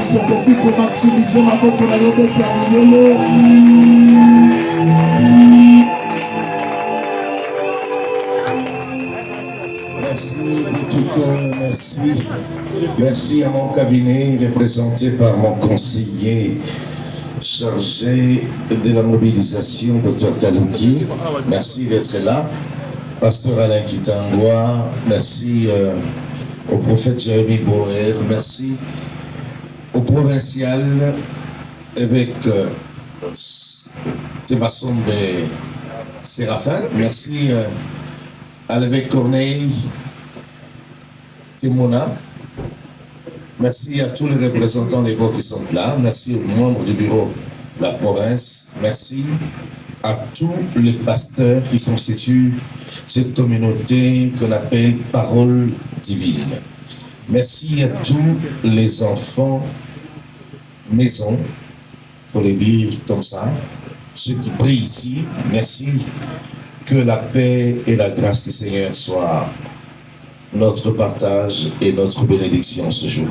grâce pour maximiser ma boque na yo terminé. Merci de tout cœur, merci. Merci à mon cabinet représenté par mon conseiller chargé de la mobilisation, Dr Kaloutier. Merci d'être là. Pasteur Alain Kitangwa, merci au prophète Jérémy Boer, merci au provincial évêque Sébastien Séraphin, merci à l'évêque Corneille Timona, merci à tous les représentants légaux qui sont là, merci aux membres du bureau de la province, merci à tous les pasteurs qui constituent cette communauté qu'on appelle Parole Divine. Merci à tous les enfants maison, il faut les dire comme ça, ceux qui prient ici, merci, que la paix et la grâce du Seigneur soient notre partage et notre bénédiction ce jour.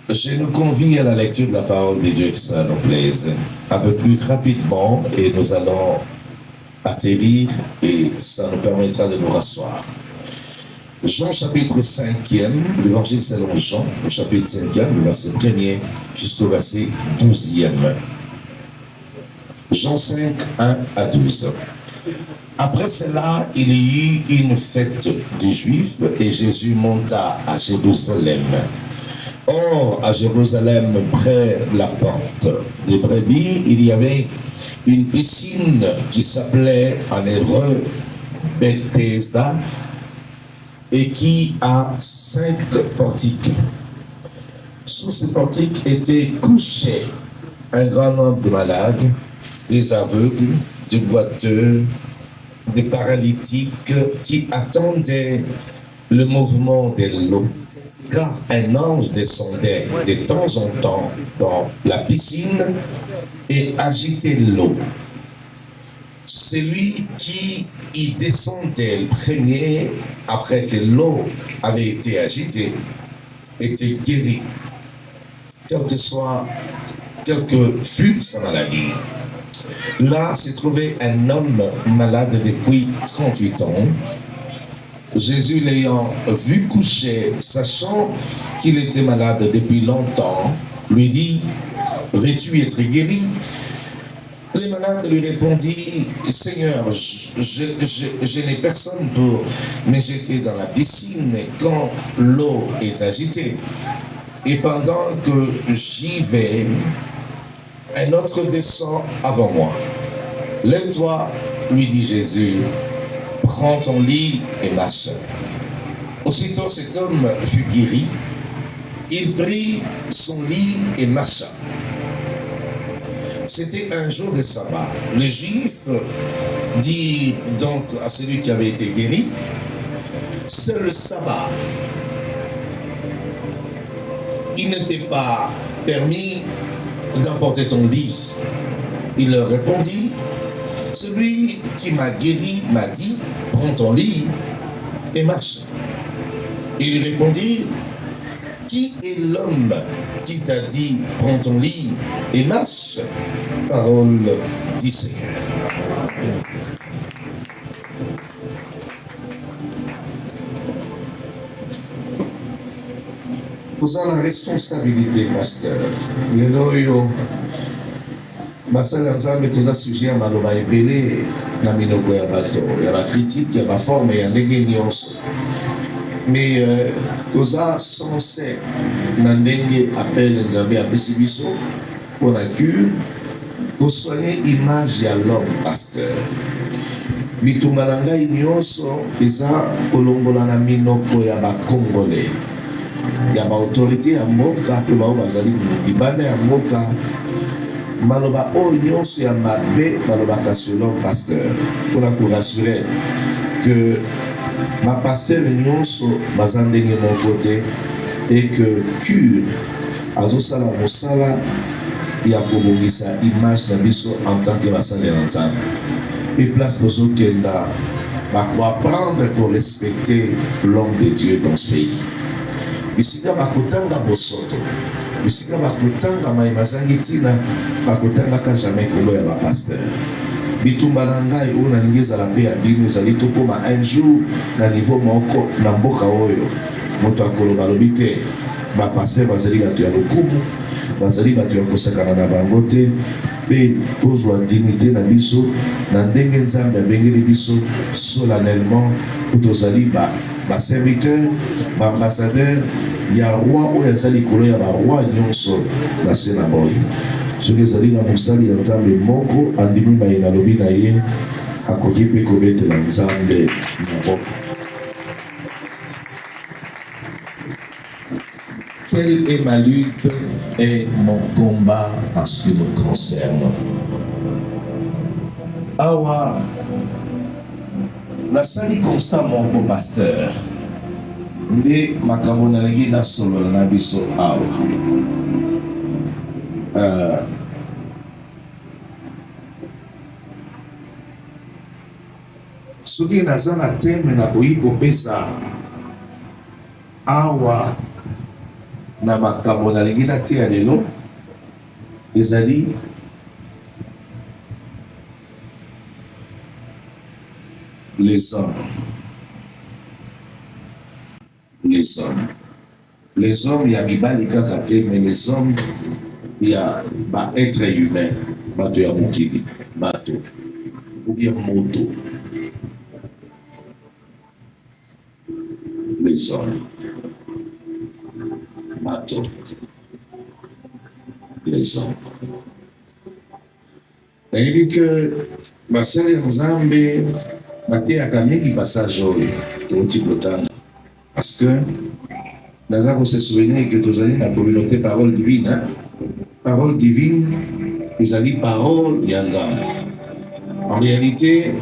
Je nous convie à la lecture de la parole de Dieu, que ça nous plaise, un peu plus rapidement, et nous allons atterrir et ça nous permettra de nous rasseoir. Jean chapitre 5e, l'évangile selon Jean, au chapitre 5e, le verset 1er jusqu'au verset 12e. Jean 5, 1 à 12. Après cela, il y eut une fête des Juifs et Jésus monta à Jérusalem. Or, à Jérusalem, près de la porte des brebis, il y avait une piscine qui s'appelait en hébreu Bethesda et qui a 5 portiques. Sous ces portiques étaient couchés un grand nombre de malades, des aveugles, des boiteux, des paralytiques qui attendaient le mouvement de l'eau. Car un ange descendait de temps en temps dans la piscine et agitait l'eau. Celui qui y descendait le premier, après que l'eau avait été agitée, était guéri, quelle que fût sa maladie. Là se trouvait un homme malade depuis 38 ans. Jésus l'ayant vu coucher, sachant qu'il était malade depuis longtemps, lui dit, « Veux-tu être guéri ?» Les malades lui répondit, « Seigneur, je n'ai personne pour me jeter dans la piscine quand l'eau est agitée. Et pendant que j'y vais, un autre descend avant moi. Lève-toi, lui dit Jésus, prends ton lit et marche. » Aussitôt cet homme fut guéri, il prit son lit et marcha. C'était un jour de sabbat. Les Juifs dirent donc à celui qui avait été guéri, « C'est le sabbat. » Il n'était pas permis d'emporter ton lit. Il leur répondit, « Celui qui m'a guéri m'a dit, prends ton lit et marche. » Il répondit, « Qui est l'homme qui t'a dit, prends ton lit et marche ?» Parole du Seigneur. Vous avez la responsabilité, pasteur. basala nzambe toza sujet ya maloba ebele na minoko ya bato ya bakritike ya baforme ya ndenge nyonso mais toza sense na ndenge appele nzambe apesi biso mpona cure kosoigne image ya l'homme pasteur. Bitumba na ngai nyonso eza kolongola na minoko ya bakongole ya baautorité ya mboka mpe bao bazali libanda ya mboka. Maloba oyo nyonso ya mabe balobaka selon pasteur mpona korasure que bapasteur nyonso baza ndenge moko te et que cure azosala mosala ya kobongisa image na biso en tant que basalela nzambe mpe place tozokenda bakoapprendre korespecter l'homme de Dieu dans ce pays. bisika bakotanga bosoto, bisika bakotanga maimazangi tina, bakotanga ka jamais kolo ya bapasteur. Bitumba na ngai oyo nalingi ezala mpe ya bino ezali tokoma un jour na niveau moko na mboka oyo moto akoloba alobi te bapasteur bazali bato ya lokumu, bazali bato ya kosakana na bango te, mpe tozwa dignité na biso na ndenge nzambe abengeli biso solennellement po tozali baserviteur baambassadeur ya roi oyo aza likolo ya baroi nyonso na se na boye. Soki ezali na mosali ya nzambe moko andimi mayina alobi na ye akoki mpe kobetela nzambe maboko. Quelle est ma lutte et mon combat en ce qui me concerne? Awa nasali constat moko pasteur nde makambo nalingi nasolola na biso awa. Soki naza na teme nakoki kopesa awa na makambo nalingi natia lelo ezali les hommes. Les hommes, il y a mibali kaka te, mais les hommes, il y a être humain, bato ya mokili, bato, ou bien moto. Les hommes, bato, les hommes. Et que basali ya Nzambe bateyaka mingi passage oyo toti kotanga parce que naza ko se souvenir que tozali na communauté parole divine, hein? Parole divine ezali parole ya Nzambe. En réalité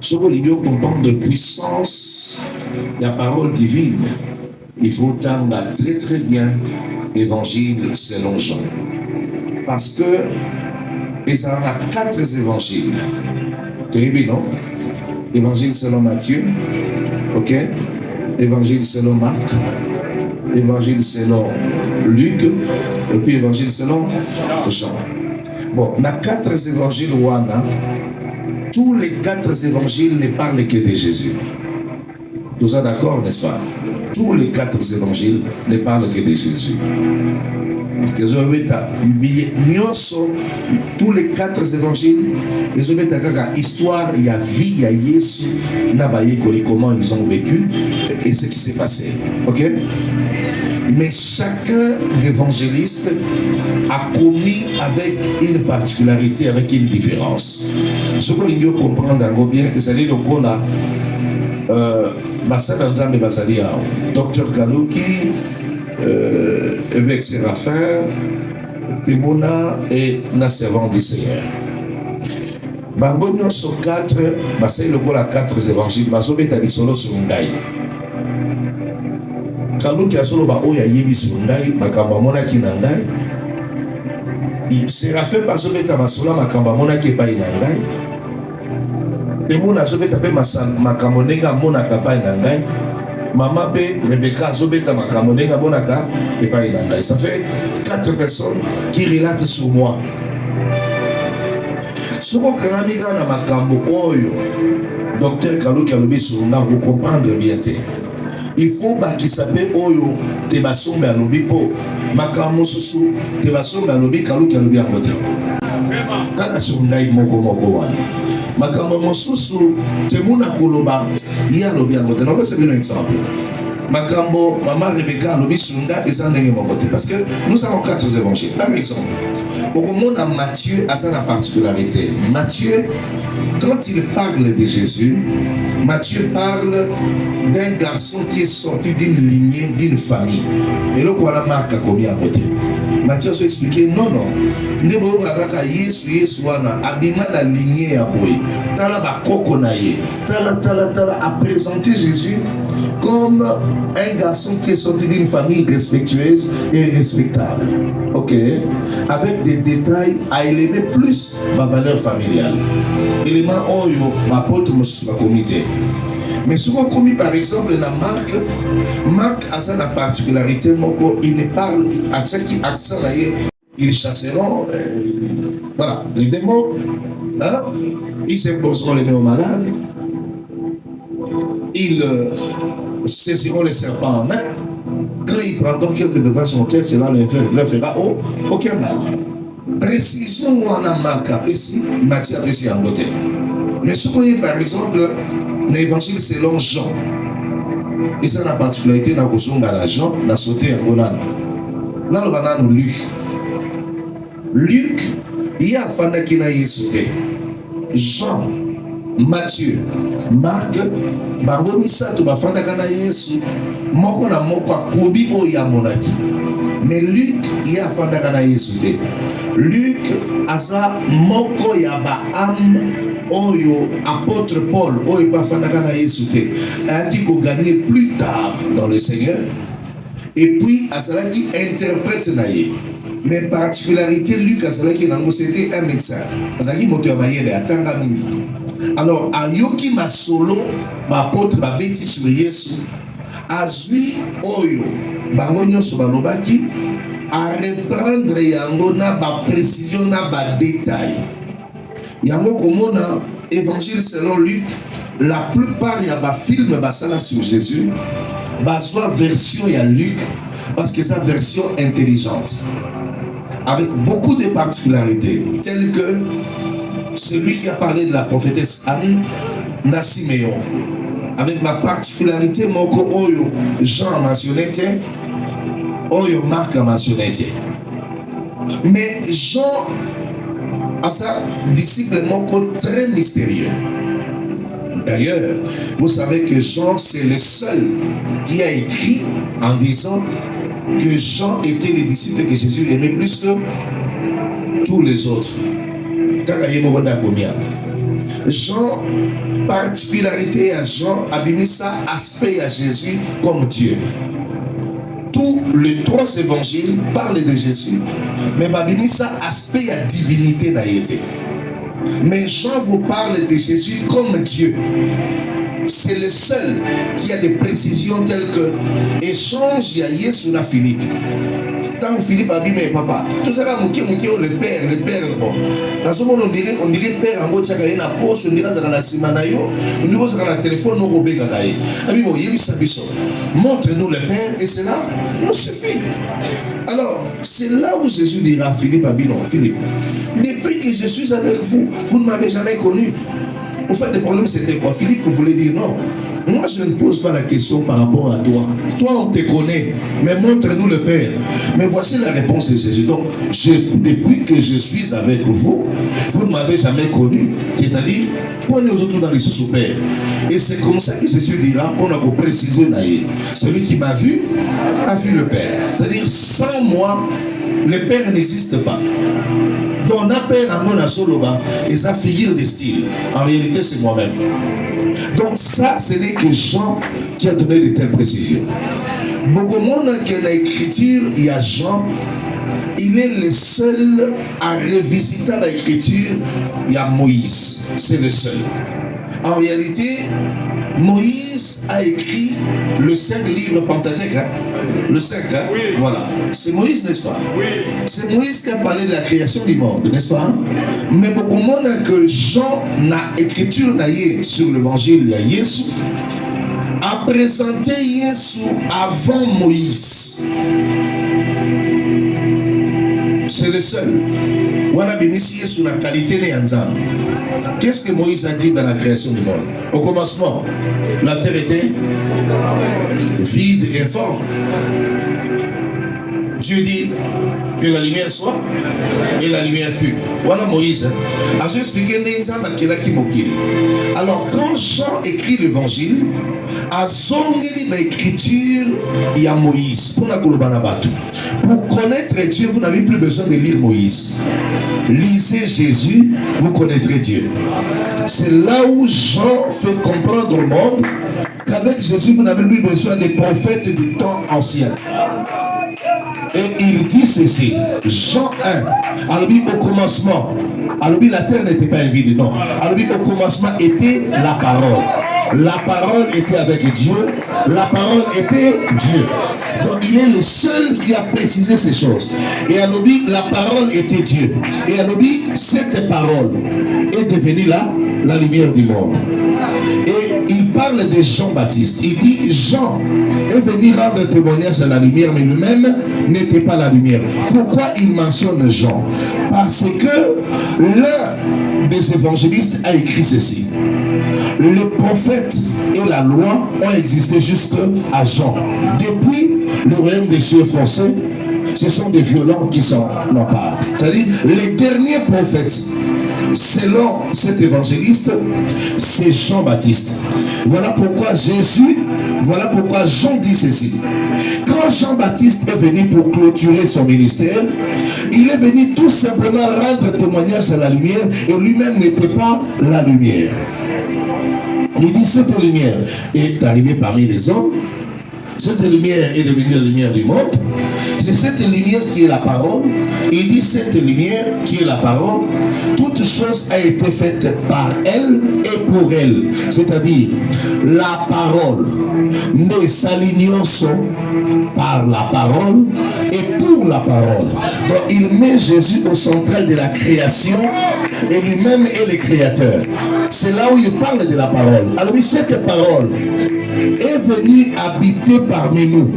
soki olingi comprendre de puissance ya parole divine, il faut tanga très très bien évangile selon Jean, parce que il y a 4 évangiles. Terrible, non? Évangile selon Matthieu, ok? Évangile selon Marc, évangile selon Luc, et puis évangile selon Jean. Bon, dans 4 évangiles, tous les 4 évangiles ne parlent que de Jésus. Nous sommes d'accord, n'est-ce pas? Tous les 4 évangiles ne parlent que de Jésus. Parce que tous les 4 évangiles, ils ont mis histoire, il y a vie, il y a Jésus, comment ils ont vécu et ce qui s'est passé. Ok? Mais chacun d'évangélistes a commis avec une particularité, avec une différence. Ce que nous devons comprendre bien, c'est le coup là. Massada Nzambe Bazali, Dr Kaluki, évêque Séraphin, Timona et na servant du Seigneur. Bangonyo sur 4, c'est le coup la 4 évangiles, Basobé tali solo sur Ndai. Kaluki a solo ba oya yebi sur Ndai, makamba mona ki na Ndai. Séraphin Basobé ta masola makamba mona ki pa ina Ndai. Temuna azobeta pe makambo ndenge amonaka epai na ngai, mama pe Rebecca azobeta makambo ndenge amonaka epai na ngai. Ça fait 4 personnes qui relatent sur moi. Soki okangami kaka na makambo oyo Dr Kaluki alobi sur nga, vous comprendre bien te. Il faut bakisa pe oyo te basombe alobi po makambo mosusu te basombe alobi Kaluki alobi yango te. Kaka sur ngai moko wana. Makambo mosusu temuna koloba ya lobi yango te. Napesa bino exemple. Makambo mama Rebecca lobi sunda eza ndenge moko te, parce que nous avons 4 évangiles. Par exemple, au moment de Matthieu a sa particularité. Matthieu, quand il parle de Jésus, Matthieu parle d'un garçon qui est sorti d'une lignée, d'une famille. Et là, quoi la marque à combien à côté? Matthieu a expliqué non. Ndebo kaka Yesu wana abima la lignée ya boy. Tala ba koko na ye. Tala a présenté Jésus comme un garçon qui est sorti d'une famille respectueuse et respectable. Ok? Avec des détails à élever plus ma valeur familiale. Élément oyo ma pote me sous comité. Mais souvent commis par exemple dans Marc a sa particularité, il ne parle à chaque accent ils chasseront voilà, les démons, hein? Ils s'imposeront les mains aux malades, ils saisiront les serpents en main. Quand ils prendront quelque de façon terre, cela leur fera aucun mal. Précision où on a Marc ici, Matthieu ici en beauté. Mais ce qu'on est par exemple l'évangile selon Jean, et ça la particularité dans la Jean, la sauté en Golan. Là, le banane Luc, il y a Fanda qui n'a sauté. Jean, Matthieu, Marc, Bangomi Sato, Bafanda Kana Yesu, Moko na Moko Kobi Oya Monaki. Mais Luc, il y a Fanda Kana Yesu. Luc, Asa Moko Yaba Am. Oyo, apôtre Paul, Oyo Bafandakana Yesute, a dit qu'on gagnait plus tard dans le Seigneur. Et puis, Asala qui interprète Naye. Mais particularité, Luc Asala qui c'était un médecin. Asala qui monte à Mayele, à Tangamini. Alors, Ayoki Masolo, apôtre Babeti sur Yesu, Azui Oyo, Bangonyo Sobalobaki, à reprendre Yango na ba précision na ba détail. Yango komona évangile selon Luc, la plupart y a ba film basala sur Jésus, baswa version ya Luc parce que sa version intelligente avec beaucoup de particularités telles que celui qui a parlé de la prophétesse Anne na Siméon avec ma particularité moko oyo Jean a mentionné oyo Marc a mentionné. Mais Jean à sa disciple très mystérieux. D'ailleurs, vous savez que Jean, c'est le seul qui a écrit en disant que Jean était le disciple que Jésus aimait plus que tous les autres. Jean, particularité à Jean, abimisa aspect à Jésus comme Dieu. Tous les trois évangiles parlent de Jésus, mais Babinissa aspect la divinité n'a été. Mais Jean vous parle de Jésus comme Dieu. C'est le seul qui a des précisions telles que échange ya Yesu na Philippe. Quand Philippe a dit mais papa, tout ça là le père bon. Dans ce moment on dirait père en bocha na poche, on dirait dans la simanayo, on dirait dans la téléphone no robega kaye. Abi bon yebi sabiso. Montre-nous le père et cela nous suffit. Alors, c'est là où Jésus dira à Philippe, non, Philippe, depuis que je suis avec vous, vous ne m'avez jamais connu. En fait, le problème c'était quoi? Philippe voulait dire non. Moi, je ne pose pas la question par rapport à toi. Toi, on te connaît, mais montre-nous le Père. Mais voici la réponse de Jésus. Donc, depuis que je suis avec vous, vous ne m'avez jamais connu. C'est-à-dire, prenez aux autres dans les sous au Père. Et c'est comme ça que Jésus dira, on a précisé, celui qui m'a vu, a vu le Père. C'est-à-dire, sans moi, le Père n'existe pas. Donc, on a Père à mon soloba et sa figure de style. En réalité, c'est moi-même. Donc, ça, ce n'est que Jean qui a donné de telles précisions. Beaucoup de monde qui a l'écriture, il y a Jean. Il est le seul à revisiter l'écriture. Il y a Moïse. C'est le seul. En réalité, Moïse a écrit le 5 livres Pentateuque. Hein? Le 5, hein? Oui. Voilà. C'est Moïse, n'est-ce pas? Oui. C'est Moïse qui a parlé de la création du monde, n'est-ce pas? Mais beaucoup de monde que Jean n'a écriture sur l'évangile de Jésus a présenté Jésus avant Moïse. C'est le seul. On a bénéficié sur la qualité des ensemble. Qu'est-ce que Moïse a dit dans la création du monde? Au commencement, la terre était vide et informe. Dieu dit que la lumière soit et la lumière fut. Voilà Moïse. A expliqué alors quand Jean écrit l'évangile, à son écriture, il y a Moïse. Pour connaître Dieu, vous n'avez plus besoin de lire Moïse. Lisez Jésus, vous connaîtrez Dieu. C'est là où Jean fait comprendre au monde qu'avec Jésus, vous n'avez plus besoin des prophètes du temps ancien. Et il dit ceci, Jean 1, alors au commencement, alors la terre n'était pas vide, non. Alors au commencement était la parole. La parole était avec Dieu. La parole était Dieu. Donc il est le seul qui a précisé ces choses. Et Anobi, la parole était Dieu. Et Anobi, cette parole est devenue la lumière du monde. Et il parle de Jean-Baptiste. Il dit, Jean est venu rendre témoignage à la lumière, mais lui-même n'était pas la lumière. Pourquoi il mentionne Jean? Parce que l'un des évangélistes a écrit ceci. Le prophète et la loi ont existé jusqu'à Jean. Depuis, le royaume des cieux forcé, ce sont des violents qui s'en emparent. C'est-à-dire, les derniers prophètes, selon cet évangéliste, c'est Jean-Baptiste. Voilà pourquoi Jean dit ceci. Quand Jean-Baptiste est venu pour clôturer son ministère, il est venu tout simplement rendre témoignage à la lumière et lui-même n'était pas la lumière. Il dit, cette lumière est arrivée parmi les hommes. Cette lumière est devenue la lumière du monde. C'est cette lumière qui est la parole. Il dit, cette lumière qui est la parole, toute chose a été faite par elle et pour elle. C'est-à-dire, la parole, nous s'alignons par la parole et pour la parole. Donc, il met Jésus au central de la création et lui-même est le créateur. C'est là où il parle de la parole. Alors, cette parole est venue habiter parmi nous.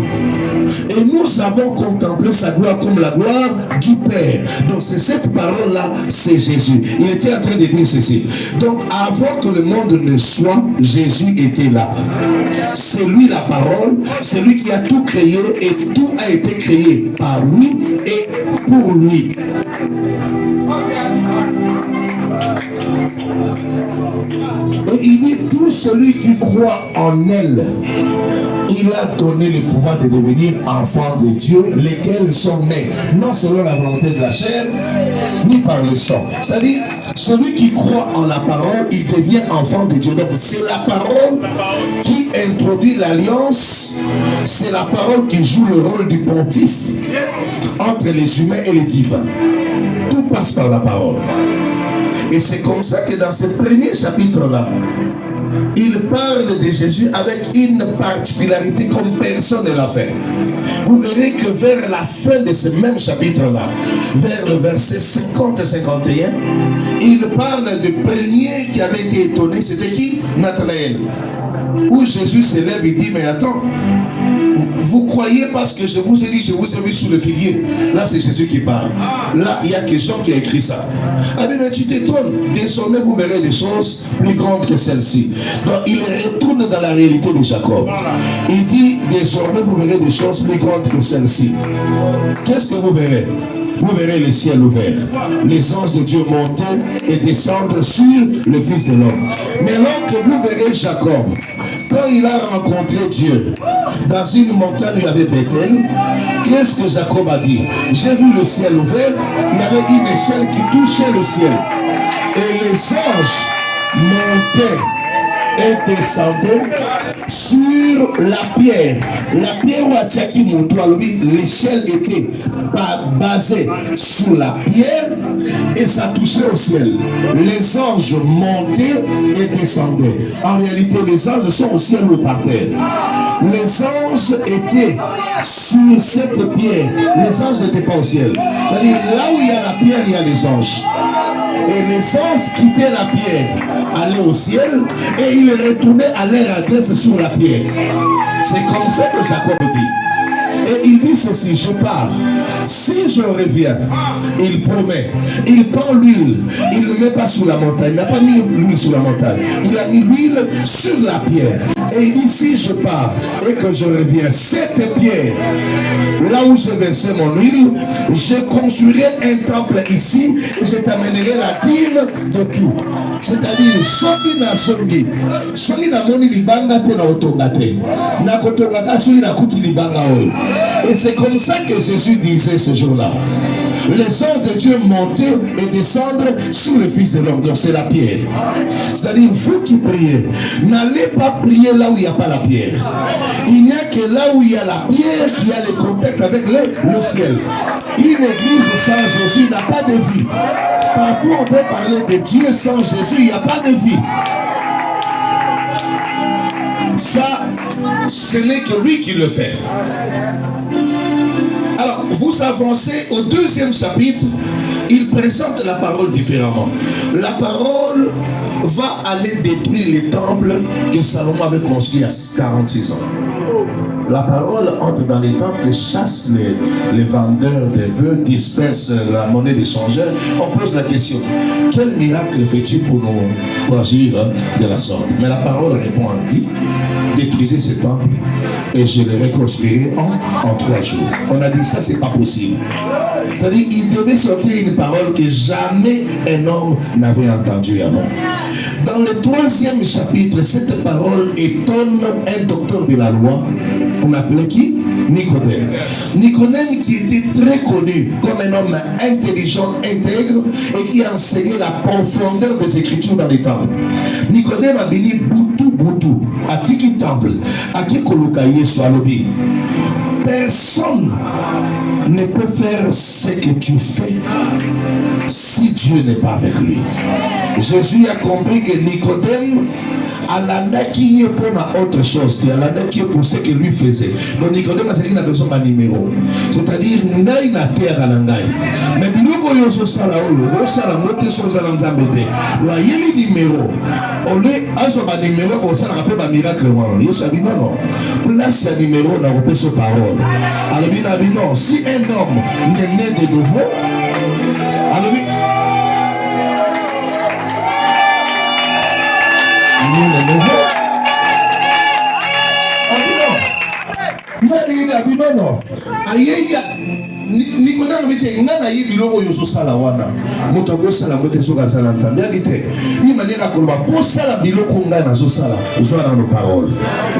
Et nous avons contemplé sa gloire comme la gloire du Père. Donc c'est cette parole-là, c'est Jésus. Il était en train de dire ceci. Donc avant que le monde ne soit, Jésus était là. C'est lui la parole, c'est lui qui a tout créé et tout a été créé par lui et pour lui. Et il dit, tout celui qui croit en elle, il a donné le pouvoir de devenir enfants de Dieu, lesquels sont nés, non selon la volonté de la chair, ni par le sang. C'est-à-dire, celui qui croit en la parole, il devient enfant de Dieu. Donc, c'est la parole qui introduit l'alliance, c'est la parole qui joue le rôle du pontife entre les humains et les divins. Tout passe par la parole. Et c'est comme ça que dans ce premier chapitre-là, il parle de Jésus avec une particularité comme personne ne l'a fait. Vous verrez que vers la fin de ce même chapitre-là, vers le verset 50 et 51, il parle du premier qui avait été étonné. C'était qui? Nathanaël. Où Jésus s'élève et dit, mais attends, vous croyez parce que je vous ai dit, je vous ai vu sous le figuier. Là, c'est Jésus qui parle. Là, il y a quelqu'un qui a écrit ça. Ah mais tu t'étonnes. Désormais, vous verrez des choses plus grandes que celles-ci. Donc, il retourne dans la réalité de Jacob. Il dit, désormais, vous verrez des choses plus grandes que celles-ci. Qu'est-ce que vous verrez? Vous verrez le ciel ouvert, les anges de Dieu monter et descendre sur le Fils de l'homme. Mais alors que vous verrez Jacob, quand il a rencontré Dieu, dans une montagne où il y avait Bethel, qu'est-ce que Jacob a dit? J'ai vu le ciel ouvert, il y avait une échelle qui touchait le ciel. Et les anges montaient et descendaient sur la pierre. La pierre où Atiaki Moutoua, l'échelle était basée sur la pierre et ça touchait au ciel. Les anges montaient et descendaient. En réalité, les anges sont au ciel ou par terre. Les anges étaient sur cette pierre. Les anges n'étaient pas au ciel. C'est-à-dire, là où il y a la pierre, il y a les anges. Et les anges quittaient la pierre, allaient au ciel, et ils retournaient à leur adresse sur la pierre. C'est comme ça que Jacob dit. Et il dit ceci, je pars. Si je reviens, il promet, il prend l'huile, il ne met pas sous la montagne, il n'a pas mis l'huile sur la montagne, il a mis l'huile sur la pierre. Et il dit, si je pars et que je reviens, cette pierre, là où j'ai versé mon huile, je construirai un temple ici et je t'amènerai la dîme de tout. C'est-à-dire, soki na songi, soki na moni libanga te na otongate, na kotongaka soki na kuti libanga oyo. Et c'est comme ça que Jésus disait ce jour-là. Les anges de Dieu montaient et descendre sur le Fils de l'homme. Donc c'est la pierre. C'est-à-dire, vous qui priez, n'allez pas prier là où il n'y a pas la pierre. Il n'y a que là où il y a la pierre qui a le contact avec le ciel. Une église sans Jésus n'a pas de vie. Partout on peut parler de Dieu sans Jésus, il n'y a pas de vie. Ça, ce n'est que lui qui le fait. Alors, vous avancez au 2e chapitre, il présente la parole différemment. La parole va aller détruire les temples que Salomon avait construits à 46 ans. La parole entre dans les temples, chasse les vendeurs de bœufs, disperse la monnaie d'échangeur. On pose la question, quel miracle fais-tu pour agir de la sorte? Mais la parole répond en dit, détruisez ces temples et je les reconstruirai en 3 jours. On a dit ça, c'est pas possible. C'est-à-dire, il devait sortir une parole que jamais un homme n'avait entendue avant. Dans le 3e chapitre, cette parole étonne un docteur de la loi, qu'on appelait qui? Nicodème. Nicodème qui était très connu comme un homme intelligent, intègre et qui enseignait la profondeur des Écritures dans les temples. Nicodème a béni Boutou, à Tiki Temple, à Kikolukaye Swalobi. Personne ne peut faire ce que tu fais si Dieu n'est pas avec lui. Jésus a compris que Nicodème alandaki pour autre chose, il alandaki pour ce que lui faisait. Donc Nicodème a dit qu'il a besoin d'un numéro. C'est-à-dire, il n'a terre à l'angaï. Mais biloko yoso sala oyo, sala mote soza l'anzambete. Là, il y a les numéros. On est à ce numéro pour ça, on appelle un miracle. Yoso a dit non. Place il y a numéro, on a repris sa parole. Alors, il a dit non. Si un homme n'est né de nouveau, alors le nouveau. Il a dit non. Nicolas m'a dit ngana yibiloko yoso sala wana moto sala moto soka sala ntambia bité ni maniera koloba po sala biloko ngana zo sala uzwana nos paroles.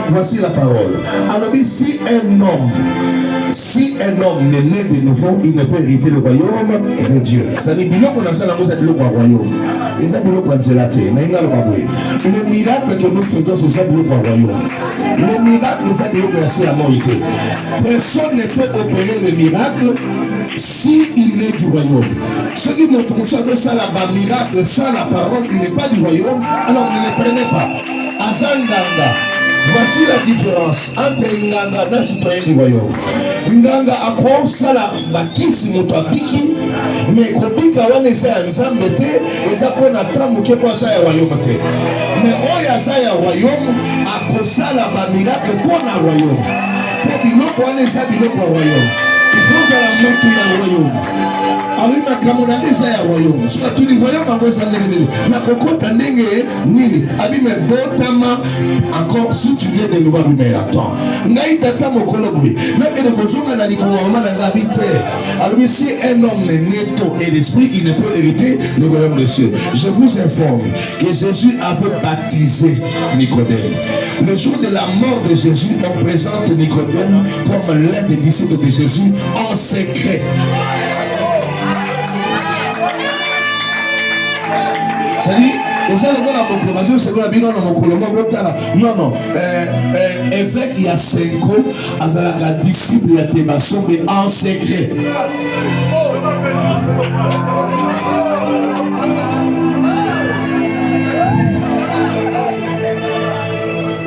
Voici la parole. Alors si un homme n'est né de nouveau, il ne peut hériter le royaume de Dieu. Ça dit biloko na sala ngoza biloko royaume. Et ça biloko nzelate na inga lokabwe. Le miracle que nous faisons c'est ça biloko royaume. Le miracle c'est biloko ya c'est la moralité. Personne ne peut opérer le miracle si il est du royaume. Ceux qui montrent que ça là-bas miracle sans la parole, il n'est pas du royaume, alors ne le prenez pas. Azanganga. Voici la différence entre Nganga et un citoyen du royaume. Nganga a quoi ça la bakisi motabiki, mais kopika wane sa nzambete, et ça pour na tramuke kwa sa ya royaume te. Mais oya sa ya royaume a kosala ba miracle pour na royaume. Pour biloko wane sa biloko royaume. Il faut la mettre dans le royaume. Alors, il m'a camonadé ça à royaume. Soit tous les royaumes en voie s'enlever. La cocotte en dengue, nini. Abi me botama encore si tu viens de nous voir, mais attends. Naï tata mo kolobui. Même et le conjoint n'a dit mon maman n'a habité. Alors, si un homme est netto et l'esprit, il ne peut hériter le royaume des cieux. Je vous informe que Jésus avait baptisé Nicodème. Le jour de la mort de Jésus, on présente Nicodème comme l'un des disciples de Jésus en secret. C'est-à-dire, non, évêque il y a 5 ans, azalaka disciple il y a Thébason, mais en secret.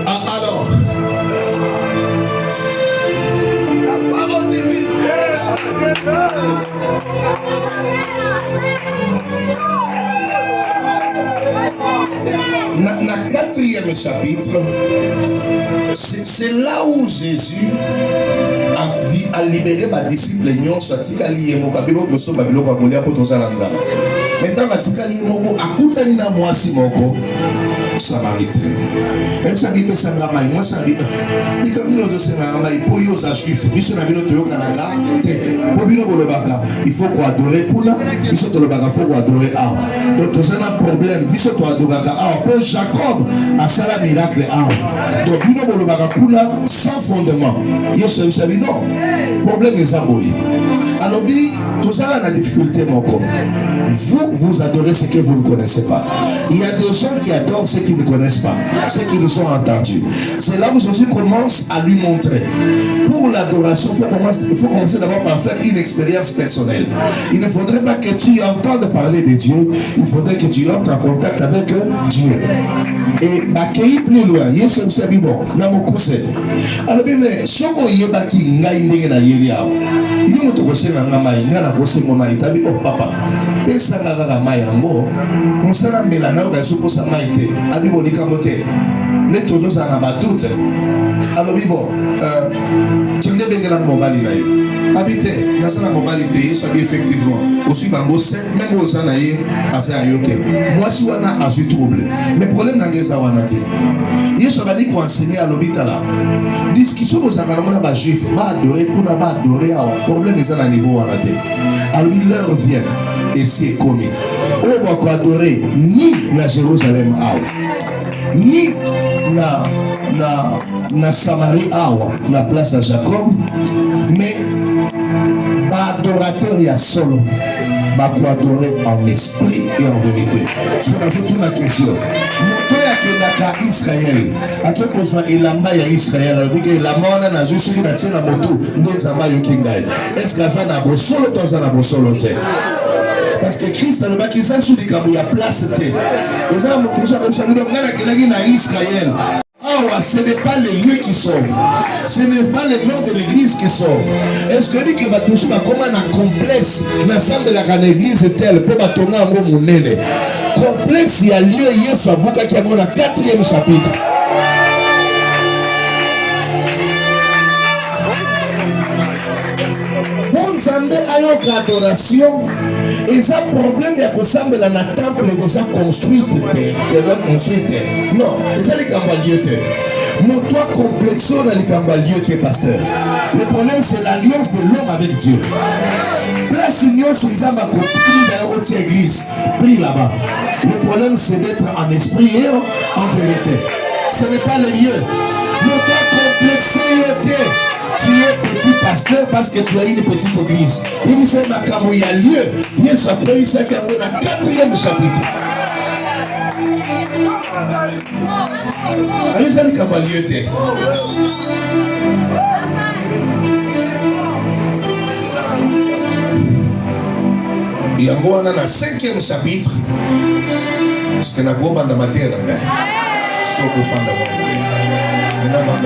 Alors, la parole divine. Dans le 4e chapitre, c'est là où Jésus a libéré ma disciple Nyon, soit Tikali et Mokabilo, que son Babilo Kakolia pour ton Salanza. Maintenant, Tikali et Moko, à Koutanina Moasi Moko, Samaritain. Même ça dit que ça m'a moi ça dit. Mais comme nous sommes en pour yo ça juif, nous sommes en Toyo Canada, pour bien le baga, il faut qu'on adorer pour là, il faut le baga faut qu'on adorer ah. Donc c'est un problème, il faut qu'on adorer ah. Pour Jacob a ça la miracle ah. Donc bien le baga pour là sans fondement. Yo ça savez non. Problème est ça boy. Alors dit tout ça la difficulté mon corps. Vous adorez ce que vous ne connaissez pas. Il y a des gens qui adorent ce qu'ils ne connaissent pas, ce qu'ils ne sont entendus. C'est là où Jésus commence à lui montrer. Pour l'adoration, il faut commencer d'abord par faire une expérience personnelle. Il ne faudrait pas que tu entendes parler de Dieu, il faudrait que tu entres en contact avec Dieu. et bakei plus loin Yesu msabi bon na mokuse alors mais soko yebaki ngai ndenge na yeli awo yo moto kosenga nga mai nga na kosenga mai tabi oh papa pesa nga kaka mai yango mosala mbela na oka soko sa mai te abi bolika mote ne tozo sa na badute alors bon kinde bengela mobali na yo habité nasala mobali te Yesu abi effectivement aussi bango c'est même au sana ye asa ayote moi si wana a eu trouble mais problème na ngeza wana te Yesu abali ko enseigner à l'hôpital discussion aux akalama ba juif ba adorer kuna ba adorer a problème eza na niveau wana te alors l'heure vient et c'est commis on va ko adorer ni na Jérusalem ni na Samarie awa la place à Jacob mais ba adorateur ya solo ba ko adorer en esprit et en vérité. Je vous ajoute une question. Moto ya kendaka Israël après qu'on soit elamba ya Israël alors que la mona na juste na tena moto ndo zamba yo kingai est-ce que ça na bosolo to ça na bosolo te parce que Christ a le baki ça sous les kamu ya place te les hommes pour ça comme ça nous ngana kelaki na Israël. Ah, ce n'est pas les lieux qui sauvent. Ce n'est pas le nom de l'église qui sauve. Est-ce que dit que Batoussou va comme un complexe l'ensemble de l'église telle pour Batonga en gros mounene. Complexe, il y a lieu hier sur Bouka qui a dans le 4e chapitre. Bon Zambé ayok adoration. Et ça problème il y a que semble dans un temple déjà construite non ça les cambaliers mon toi complexo dans les cambaliers pasteur le problème c'est l'alliance de l'homme avec Dieu place union sur Zamba compris dans votre église pris là-bas le problème c'est d'être en esprit et en vérité ce n'est pas le lieu mon toi complexo tu es petit pasteur parce que tu as une petite église. Il me semble qu'il y a lieu. Il y a ça pris ça qui est dans le 4e chapitre. Allez, ça n'est pas lieu. Il y a dans le 5e chapitre. C'est un gros bande de matière. C'est pas pour faire de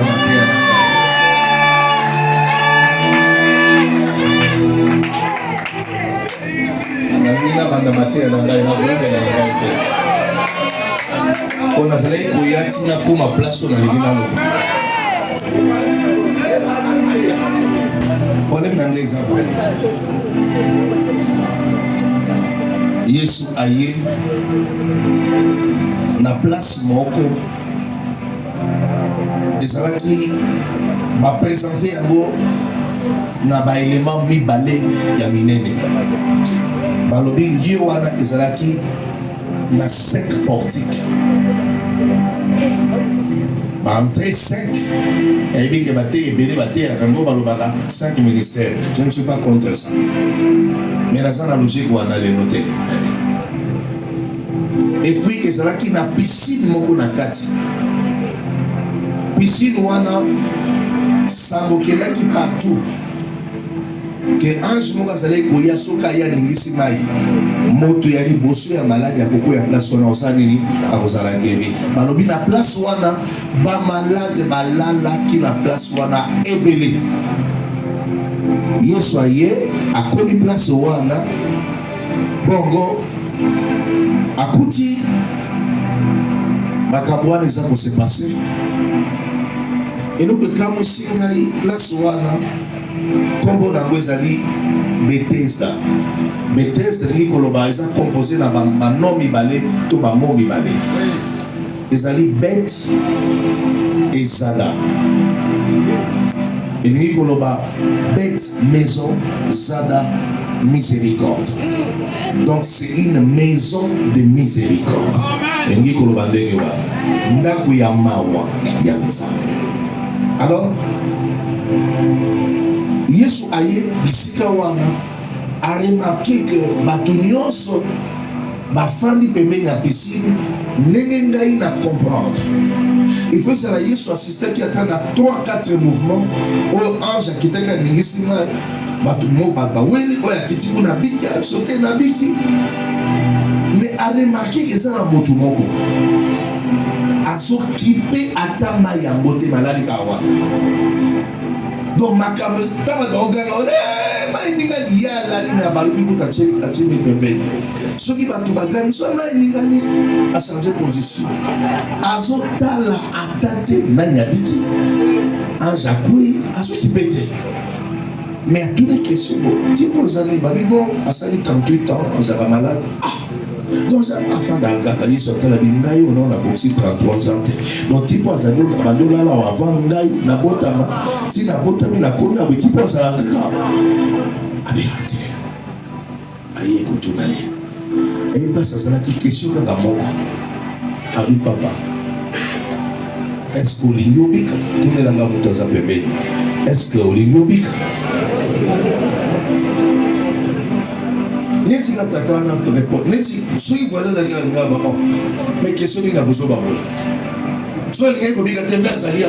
matière. Banda matière na ngai na bonge na ngai te on a zalé ko yati na ko ma place na ligina lo on est dans exemple Yesu aye na place moko ezalaki ba présenter yango na ba élément mibale ya minene balobi lieu wana ezalaki na 5 portiques ba entrée 5 et bien que bate ebele bate ya kango balobaka 5 ministères je ne suis pas contre ça mais la sana logique wana le noter et puis ezalaki na piscine moko na kati piscine wana sangokelaki partout que ange moko azali koya soka ya ningisi mai moto ya liboso ya malade akoko ya place wana osala nini akozala guéri balobi na place wana ba malade balalaki na place wana ebele Yesu aye akomi place wana bongo akuti makambo wana eza kose passe elobi kamo esingai place wana kombo nango ezali Bethesda ndenge koloba eza composé na bano mibale to bamo mibale ezali Bet ezada ndenge koloba Bet maison zada miséricorde donc c'est une maison de miséricorde ndenge koloba ndenge wana ndako ya mawa ya Nzambe. Alors Yesu aye bisika wana a remarqué que bato nyonso bafandi pembeni ya piscine ndenge ngai na comprendre il faut que Yesu assistaki ata na 3-4 mouvements oyo ange akitaki aningisi ngai bato mo baweli oyo akiti kuna biki asote na biki mais a remarqué que eza na motu moko azokipe ata mai yango te malali kawa. Donc makambo tama dogana mai ningani ya lali na baluki kuta chini pembeni. Soki batu bagani so mai ningani a changer position. Azotala atate nanyabiki. Anja kui azokipe te. Mais à toutes les questions, si vous allez bon, à 38 ans, vous êtes malade. Donc, afin d'agagner sur la bingaï, on a boxé 33 ans. Donc, si vous allez avant ngaï, na botama, si na botami na komi, avec si vous allez allez, allez, écoutez, et bien, ça, c'est la question que vous avez papa. Est-ce que vous avez yobika? Tout le monde a moutaza bébé. Est-ce que vous avez yobika? Neti ka tata na te répondre. Neti soki voisin zali ka nga ba. Mais question ni na bozo ba bo. Soit les gars ko bika tembe salia.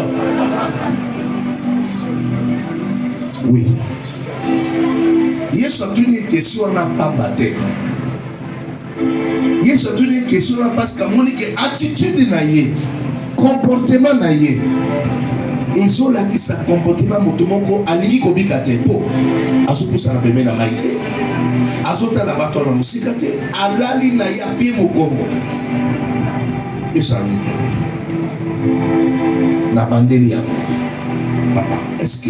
Oui. Yesu atuni question na pas mater. Yesu atuni question na parce que monique attitude na ye, comportement na ye. Ils là qui sa comportement motomoko alingi ko bika te po. Azopusa na bemena maite. Azota na bato na musika te alali na ya pie mokongo. Esami. Na bandeli ya papa, est-ce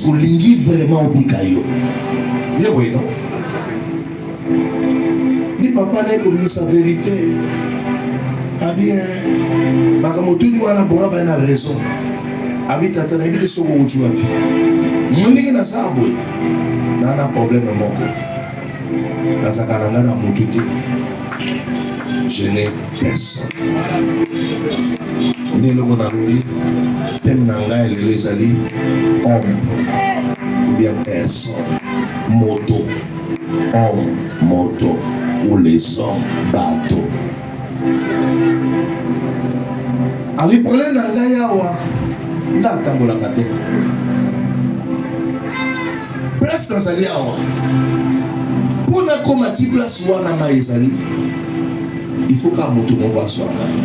que lingi vraiment obika yo? Ne voyez non? Ni papa n'a commis sa vérité. Ah bien, makamotuni wana bonga ba na raison. Abi tata na ibile soko uchu wapi. Mwingi na sabo. Nana problème moko. Na sakana na mutu te. Je n'ai personne. Ne lo na luli. Tem na ngai le ezali homme. Bien personne. Moto. Homme, moto. Ou les hommes, bateau. Ali problème na ngai awa. Nda tambola kate. Place nazali awa. Pour na komati place wana maizali. Il faut ka moto moko aswa ngai.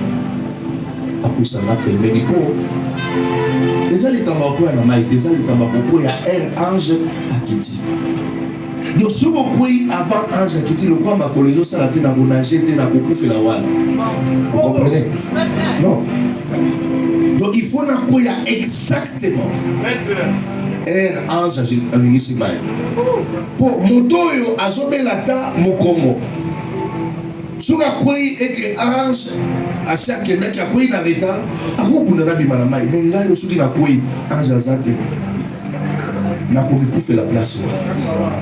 Apusa na pembeni po. Ezali kama kwa na mai, ezali kama boko ya ange akiti. Donc si vous pouvez avant ange akiti le quoi makolo zo sala te na bonager te na kokufela wana. Vous comprenez? Non. Donc il faut na koya exactement. Ange amingisi mai. Po moto yo azobela ta mokongo. Suka koi eke ange asia kenda ki akoi na retard akobunda na bima na mai. Menga yo suki na koi ange azate. Na kokufela place wana.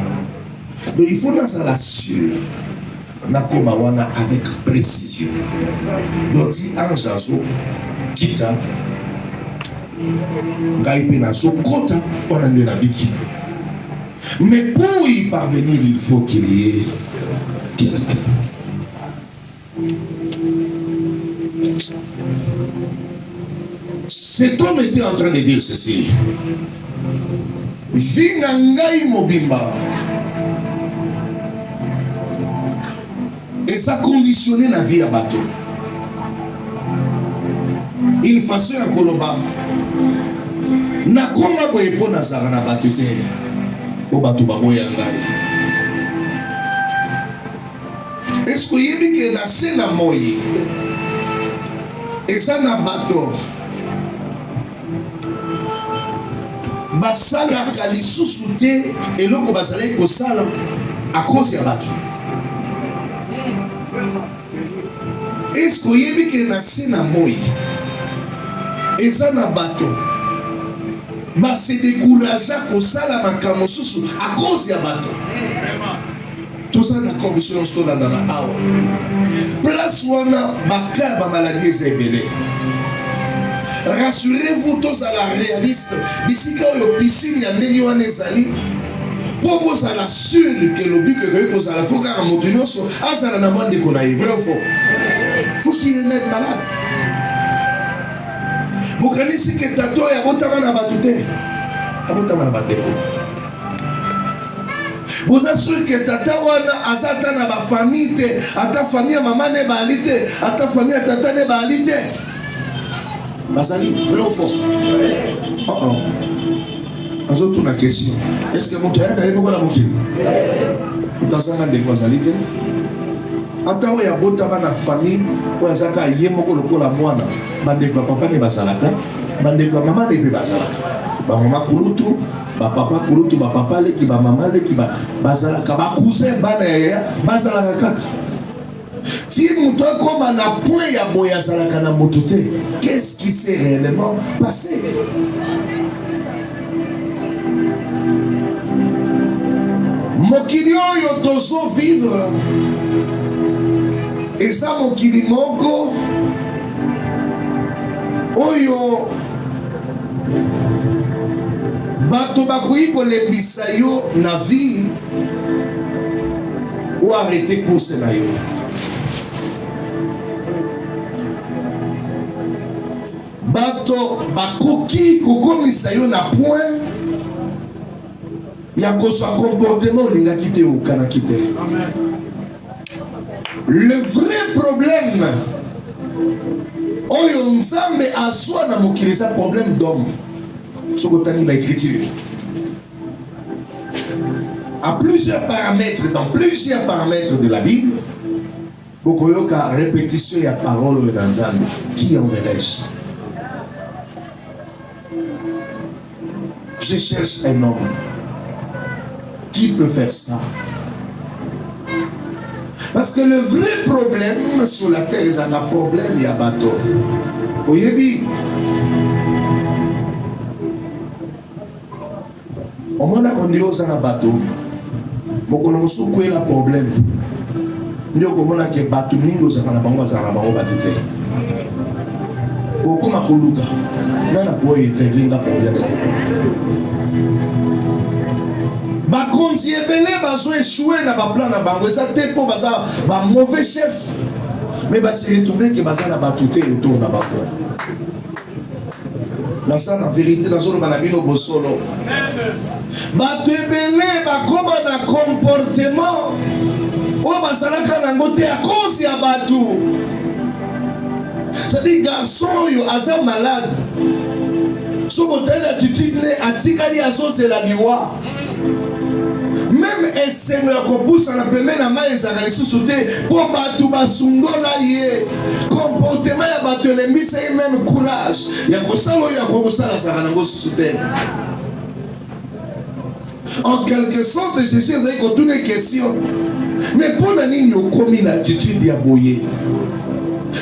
Donc il faut na sala sûr. Na koma wana avec précision. Donc si ange azo kita ngai na sokota wana nde na biki. Mais pour y parvenir, il faut qu'il y ait quelqu'un. Cet homme était en train de dire ceci. Vina ngai mobimba. Et ça conditionné la vie à bateau. Une façon à Koloba. Nakoma boyepo na sarana bateau te. O bateau baboya ngai. Est-ce que yebi ke na sena moyi? Et ça na bateau. Basala kalisusu te eloko basala ko sala à cause ya bateau. Est-ce que yebi ke na sena moyi? Et ça na bateau. Ba se décourager ko sala makambo susu à cause ya bateau. Tout ça d'accord monsieur on se donne dans la awa. Place wana baka ba maladie ezebele. Rassurez-vous tous à la réaliste. D'ici quand yo piscine ya ndenge wana ezali. Pour ça la sûr que le but que ko ça la faut ka moto so azala na bande ko na vrai faux. Faut qu'il ait net malade. Bokanisi ke tato ya botama na batute. Abotama na bateko. Vous assurez que tata wana azata na ba famille te, ata famille maman ne ba alite, ata famille tata ne ba alite. Bazali vrai ou faux? Azo tuna question. Est-ce que mon terrain est beaucoup la mokili? Utazanga ndeko azalite. Ata oya bota bana famille, oya zaka yemoko lokola mwana, bandeko papa ne bazalaka, bandeko mama ne be bazalaka. Ba mama kulutu, ba papa kulutu, ba papa leki, ba mama leki, ba bazalaka, ba cousin bana ya bazalaka kaka. Si muto koma na point ya boya zalaka na motote, qu'est-ce qui s'est réellement passé? Mokili oyo tozo vivre eza mokili moko oyo bato bakoki kolembisa yo na vie ou arrêter course na yo. Bato bakoki kokomisa yo na point ya kozwa comportement olingaki te okanaki te. Le vrai problème oyo nzambe aswa na mokili eza problème d'homme. Sokotani ba écriture à plusieurs paramètres, dans plusieurs paramètres de la Bible, bokoyoka répétition ya parole na nzambe. Qui enverrai-je? Je cherche un homme. Qui peut faire ça? Parce que le vrai problème sur la terre, c'est un problème, il y a bateau. Oyebi, au moment où on dit qu'il y a un bateau, on a un problème. Nous avons un bateau, nous avons un bateau. Comment on régler un problème? Bakonzi ebele bazo échoué na ba plan na bango eza te po baza ba mauvais chef mais basi retrouver que baza na batuté autour na bango. Na ça na vérité na zolo bana bino bosolo bato ebele bakoma na comportement o basalaka nango te à cause ya bato. C'est-à-dire garçon yo aza malade so botana attitude ne atikali azozela liwa. Même esengo ya kopusa na pembeni na mai ezaka lisusu te mpo bato basundola ye. Comportement ya bato elembisa ye même courage ya kosala oyo ya kokosala zaka nango susu te. En quelque sorte Jésus azali kotuna question, mais mpo na nini okomi na attitude ya boye?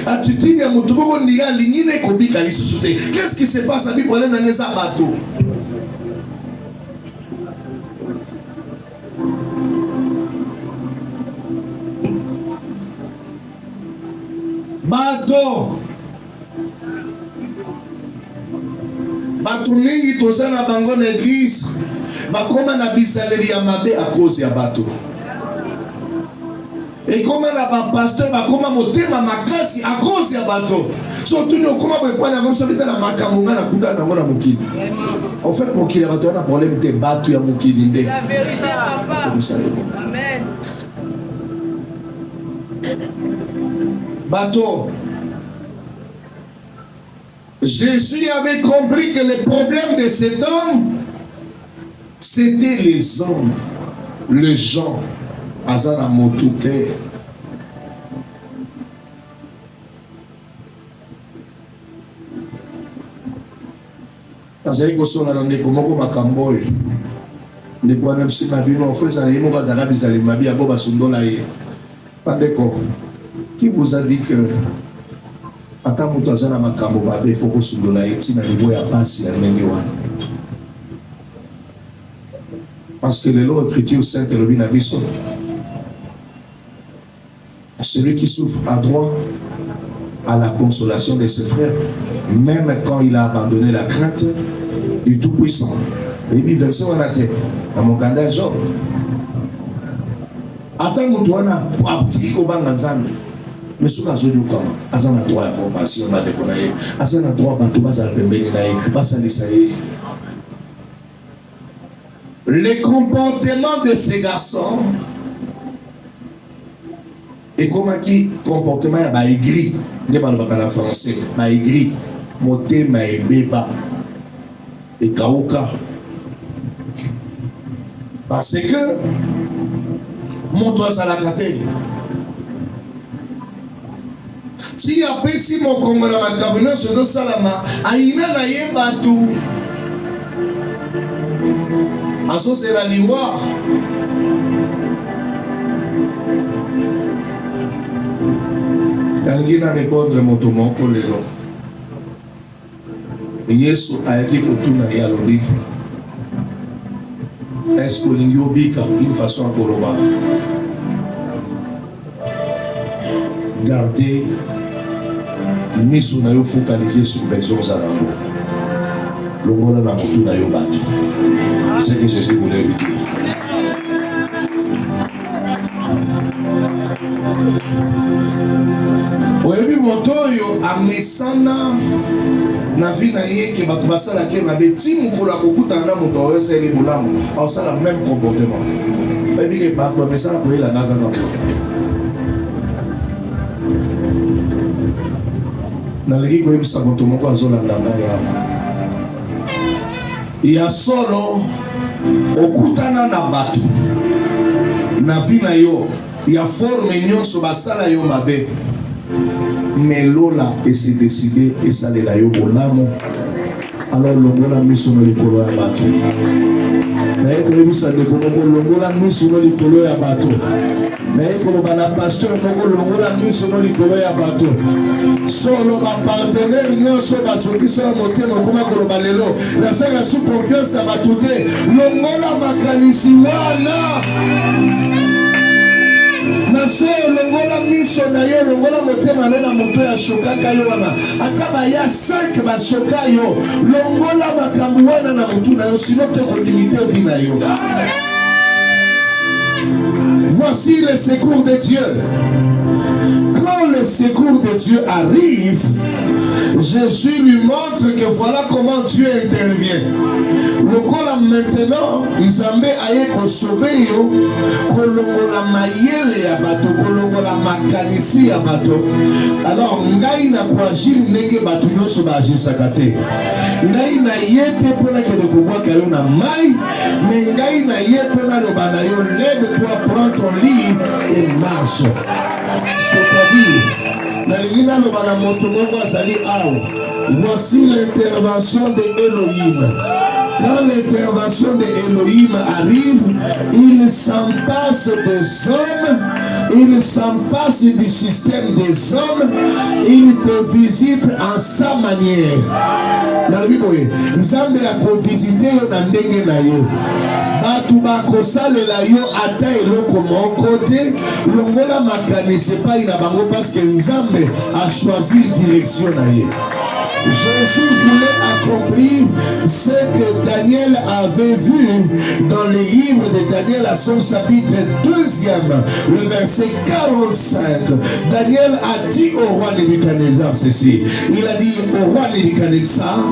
Attitude ya moto moko ndinga alingi na ekobika lisusu te. Qu'est-ce qui se passe na bible na ngeza bato? Bato mingi toza na bango na église bakoma na bisaleli ya mabe à cause ya bato. Ekoma na ba pasteur bakoma motema makasi à cause ya bato. Surtout ni okoma bepana comme ça bita na makambo na kuta na ngona mokili. En fait mokili bato na problème te bato ya mokili nde. La vérité papa. Amen. Bato. Jésus avait compris que le problème de cet homme, c'était les hommes, les gens, azana motute. Azali kosona na ndeko moko makambo oyo. Ndeko wana msima bino ofesa na yemo kazaka bizali mabi abo basundola ye. Pandeko, qui vous a dit que ata mutu aza na makambo mabe il faut kosundola ye ntina niveau ya pasi ya ndenge wana? Parce que lelo écriture sainte elobi na biso celui qui souffre a droit à la consolation de ses frères même quand il a abandonné la crainte du Tout-Puissant. Ebi verset wana te na mokanda Job. Ata mutu wana aptiki kobanga nzambe mais soki azolukama aza na droit ya compassion bandeko na ye, aza na droit bato bazala pembeni na ye basalisa ye. le comportement de ces garçons et comment qui comportement ya ba aigri ne ba en français ba aigri motema ebeba et kauka parce que moto azalaka te ti apesi mokongo na makambo nyonso ezosalama ayina na ye bato azozela liwa nalingi na répondre moto moko lelo yesu ayaki kotuna ye alobi est-ce que olingi obika une façon ya koloba gardez miso na yo focaliser sur présence à l'ango longola na motu na yo bato c'est que Jésus voulait lui dire. Oyebi moto oyo amesana na vie na ye ke bato basalaki mabe ti mokolo akokutana na moto oyo esali bolamu aosala même comportement oyebi ke bato bamesana koyelanga kaka nalingi koyebisa moto moko azolanda ngai awa ya solo okutana na bato na vie na yo ya forme nyonso basala yo mabe mais lola esi décidé esalela yo bolamu alors longola miso na likolo ya bato naye koyebisa ndeko moko longola miso na likolo ya bato naye koloba na pasteur moko longola miso na likolo ya bato solo bapartenere nyonso bazokisa motema okoma koloba lelo nasaka sous confiance na bato te longola makanisi wana nase longola miso na ye longola motema ne na moto ya shokaka yo wana ata baya 5 bashoka yo longola makambo wana na motu na yo sino te kodimite vi na yo. Voici le secours de Dieu. Quand le secours de Dieu arrive, Jésus lui montre que voilà comment Dieu intervient. Lokola maintenant, Nzambe aye ko sauver yo, kolongola mayele ya bato, kolongola makanisi ya bato. Alors ngai na kwajiri ndenge bato nyonso baajisaka te. Ngai na yete pona ke kokobwaka yo na mai, mais ngai na ye pona loba na yo lève-toi, prends ton lit et marche. C'est-à-dire, nalingi loba na moto moko azali awa. Voici l'intervention de Elohim. Quand l'intervention de Elohim arrive, il s'en passe des hommes, il s'en passe du système des hommes, il te visite en sa manière. Nzambe akovisite yo na ndenge na yo. Batu bakosalela yo ata eloko moko te, longola makanisi epai na bango parce que Nzambe a choisi direction na ye. Jésus voulait accomplir ce que Daniel avait vu dans le livre de Daniel à son chapitre 2e, le verset 45. Daniel a dit au roi Nebuchadnezzar ceci. Il a dit au roi Nebuchadnezzar,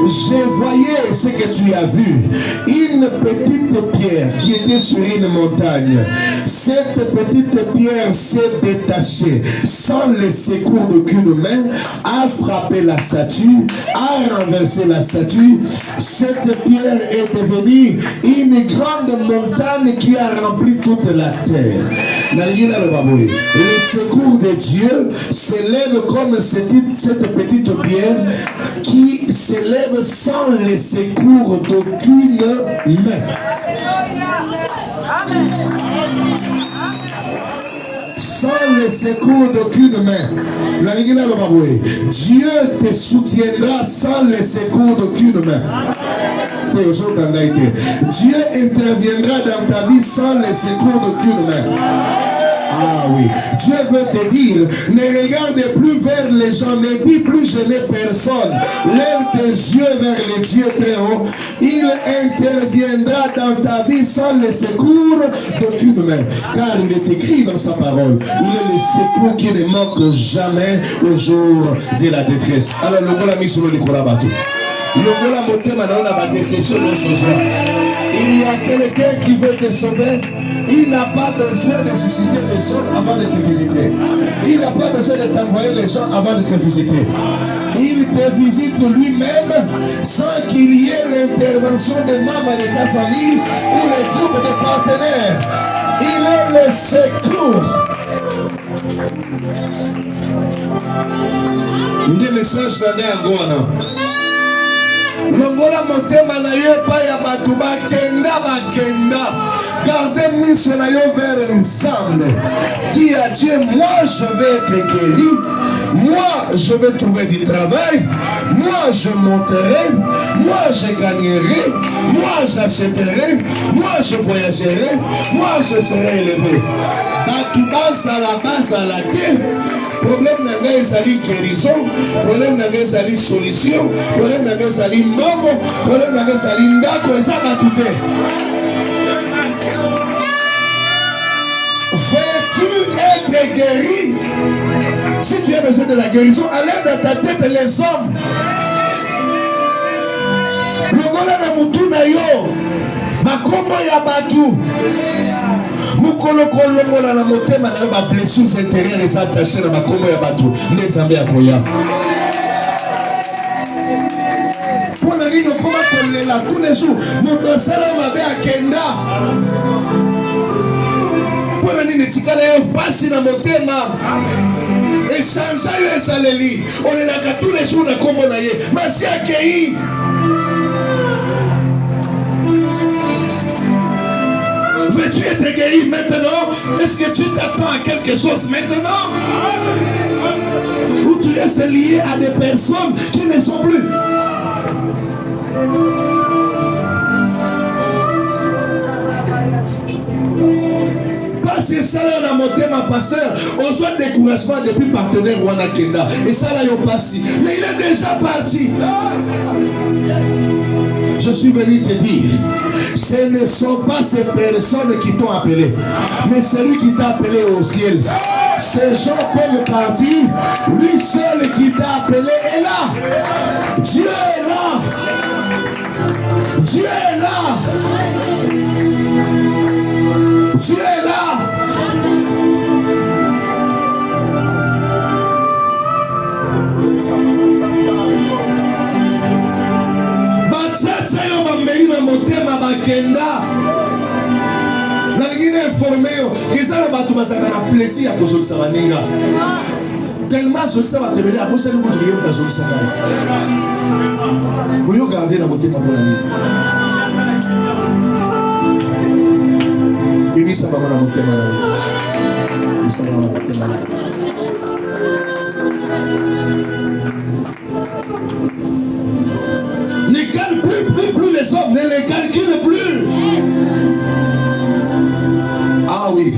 je voyais ce que tu as vu, une petite pierre qui était sur une montagne. Cette petite pierre s'est détachée sans le secours d'aucune main, a frappé la statue, a renversé la statue. Cette pierre est devenue une grande montagne qui a rempli toute la terre. Le secours de Dieu s'élève comme cette petite pierre qui s'élève sans le secours d'aucune main. Sans le secours d'aucune main. Dieu te soutiendra sans le secours d'aucune main. Dieu interviendra dans ta vie sans le secours d'aucune main. Ah oui, Dieu veut te dire, ne regarde plus vers les gens, ne dis plus je n'ai personne. Lève tes yeux vers les dieux très haut. Il interviendra dans ta vie sans le secours d'aucune main. Car il est écrit dans sa parole, il est le secours qui ne manque jamais au jour de la détresse. Alors le bon ami sur le Nicolas Batou. Le bon ami sur la déception de ce soir. Il y a quelqu'un qui veut te sauver. Il n'a pas besoin de susciter les hommes avant de te visiter. Il n'a pas besoin de t'envoyer les gens avant de te visiter. Il te visite lui-même sans qu'il y ait l'intervention des membres de ta famille ou les groupes de partenaires. Il est le secours. Des messages d'Angoana. Longola motema na yo epai ya bato bakenda. Gardez mission na yo vers ensemble. Dis à Dieu, moi je vais être guéri. Moi je vais trouver du travail. Moi je monterai. Moi je gagnerai. Moi j'achèterai. Moi je voyagerai. Moi je serai élevé. Bato base à la terre. Problème n'a pas ezali guérison, problème n'a pas ezali solution, problème n'a pas ezali mbongo, problème n'a pas ezali ndako, eza batu te. Veux-tu être guéri? Si tu as besoin de la guérison, enlève de ta tête les hommes. Longola na mutu na yo, makombo ya batu. Mukolo kolongola na motema na ba blessures intérieures les attachées na makombo ya batu. Nde Nzambe akoya. Pona nini okoma kolela tous les jours? Moto sala mabe akenda. Pona nini tikala yo pasi na motema? Échange yo esaleli. Olelaka tous les jours na kombo na ye. Masi akei. Veux-tu être guéri maintenant? Est-ce que tu t'attends à quelque chose maintenant? Ou tu restes lié à des personnes qui ne sont plus? Parce que ça là dans mon thème pasteur, on soit découragement depuis partenaire Wana Kenda. Et ça là il passe. Mais il est déjà parti. Je suis venu te dire, ce ne sont pas ces personnes qui t'ont appelé, mais celui qui t'a appelé au ciel. Ces gens peuvent partir, lui seul qui t'a appelé est là. Dieu est là. Dieu est là. Dieu est là. Chacha yo bambeli na motema bakenda. Na lingine informé yo, kizala batu bazaka na plaisir ya kozokisa baninga. Tellement zokisa batebele aboseli ko liye mutazokisa kai. Boyo garder na motema bona ni. Bibisa baba na motema na. Bibisa baba na motema na. Ne calcule plus les hommes, ne les calcule plus. Ah oui.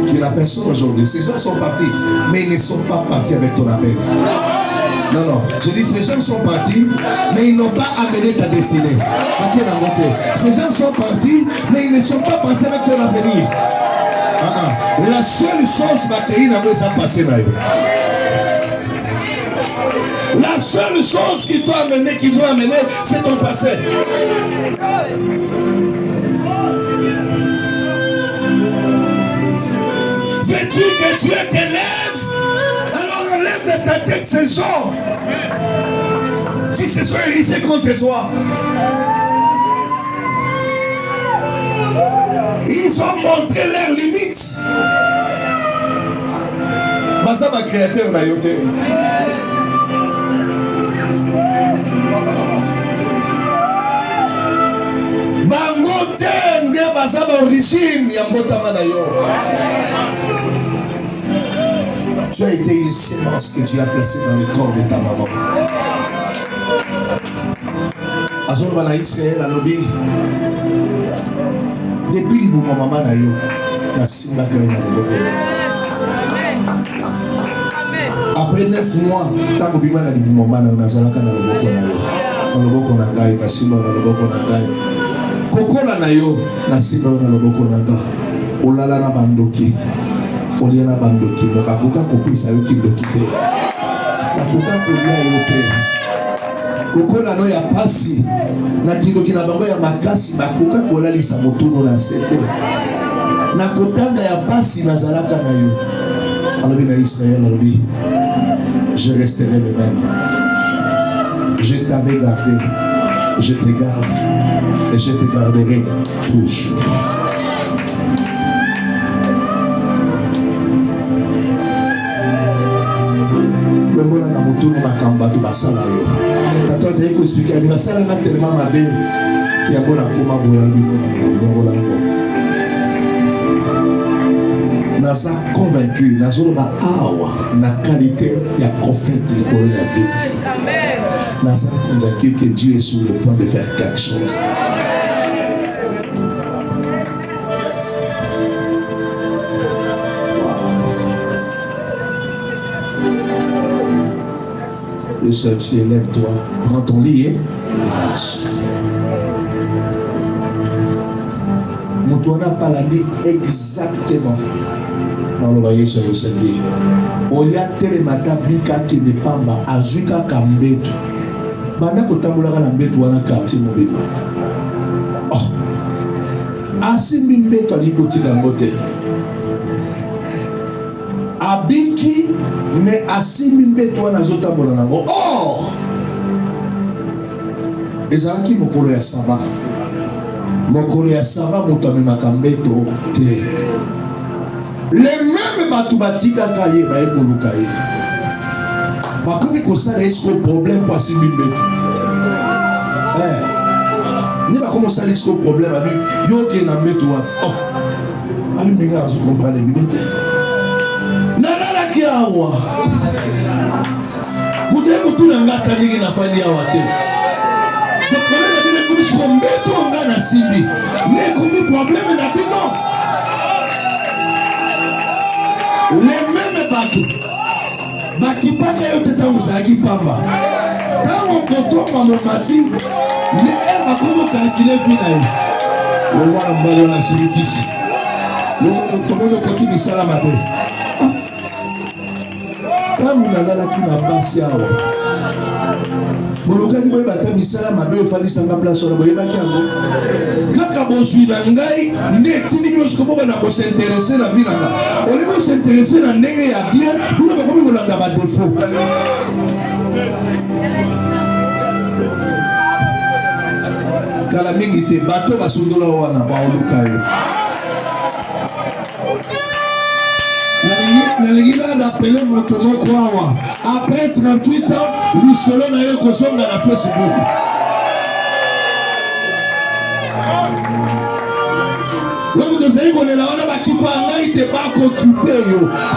Tu es la personne aujourd'hui. Ces gens sont partis, mais ils ne sont pas partis avec ton appel. Non, non. Je dis, ces gens sont partis, mais ils n'ont pas amené ta destinée. Ces gens sont partis, mais ils ne sont pas partis avec ton avenir. La seule chose qui a passé là. La seule chose qui doit amener, c'est ton passé. Veux-tu que Dieu t'élève? Alors enlève de ta tête ces gens qui se sont érigés contre toi. Ils ont montré leurs limites. Basa ma créateur na yote. Bangote nge basa ba origine ya mbotama na yo. Tu as été une sémence que Dieu a placée dans le corps de ta maman. Azor bana Israël alobi. Depuis le moment maman na yo, na simba ka na loboko. Après 9 mois, tant que bima na libu maman na nazalaka na loboko na yo. Na loboko na ngai, na simba na loboko na ngai. Kokola na yo, na simba na loboko na ngai. Olala na bandoki. Olia na bandoki, mais bakoka kopisa yo kindoki te. Bakoka kolia yo te. kokona no ya pasi na kindoki na bango ya makasi bakoka kolalisa motuno na sete na kotanga ya pasi nazalaka na yo alobi na Israël alobi je resterai le même, je t'avais gardé, je te garde et je te garderai toujours. Mbona na motuni makamba to basala yo tato azali ko expliquer bi basala na tellement mabe ki abona koma boya mbongola ngo naza convaincu nazoloba awa na qualité ya prophète likolo ya vie. Naza convaincu que Dieu est sur le point de faire quelque chose. Le chef, lève-toi, prends ton lit et marche. Moutouana parlé exactement. Dans le voyage sur Yosemite. Olia telemata bika ki de pamba azuka kambetu. Banda kotambola na mbetu wana quartier mobile. Oh. Asimbi mbetu alikotika ngote. Abiki me asimbi mbetu wana zotambola nango. Oh. Ezalaki mokolo ya saba. Mokolo ya saba moto amemaka mbetu te. Les mêmes batubatika kaye ba ekoluka ye. Bakomi kosala esko problème pour asimbi mbetu. Ni bakomi kosala esko problème abi yo ke na mbetu wa. Oh. Abi menga azu comprendre bibete. Nana ki awa. Mutu mutu na ngata ningi na fani awa te. Donc on a dit que je mbetu nga na simbi. Mais komi problème na bino. Les mêmes bateaux, bakipaka yote tangu zaki pamba. Tangu kotoka momati, ne eba kumo kalkile fina yo. Wala mbalo na sirikisi. Lomo koti ni salama te. Tangu nalala kina basi awa. Muluka ki boye bata misala mabe ofalisa nga place ona boye baki yango. Kaka bozwi na ngai nde tindi kilo sikobo na ko s'intéresser na vie nanga. Ole bo s'intéresser na ndenge ya bien, nous ba komi kolanda ba défaut. Kala mingi te bato basundola wana ba oluka yo. Appeler mon tournoi quoi. Après 38 ans, nous serons dans la Facebook. Donc nous savons qu'on est là, on a qui n'était pas occupé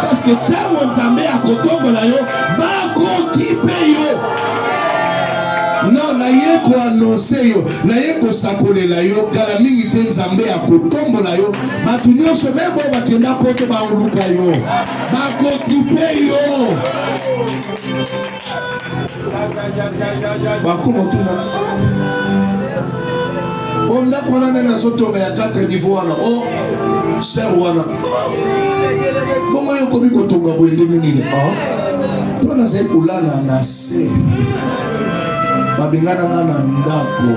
parce que tant qu'on s'amène à Kotombo là yo, pas occupé yo. Non, na yeko annoncer yo, na yeko sakole la yo, kala mingi te nzambe ya kotombo la yo, batu nyonso même bo bakenda poto ba oluka yo. Ba occupé yo. Ba komo tuna. On a qu'on a na soto ya 4 niveaux wana. Oh, cher wana. Comment yo komi kotonga bo ndenge nini? Ah. Tona sai kulala na se. Babengana na ndako.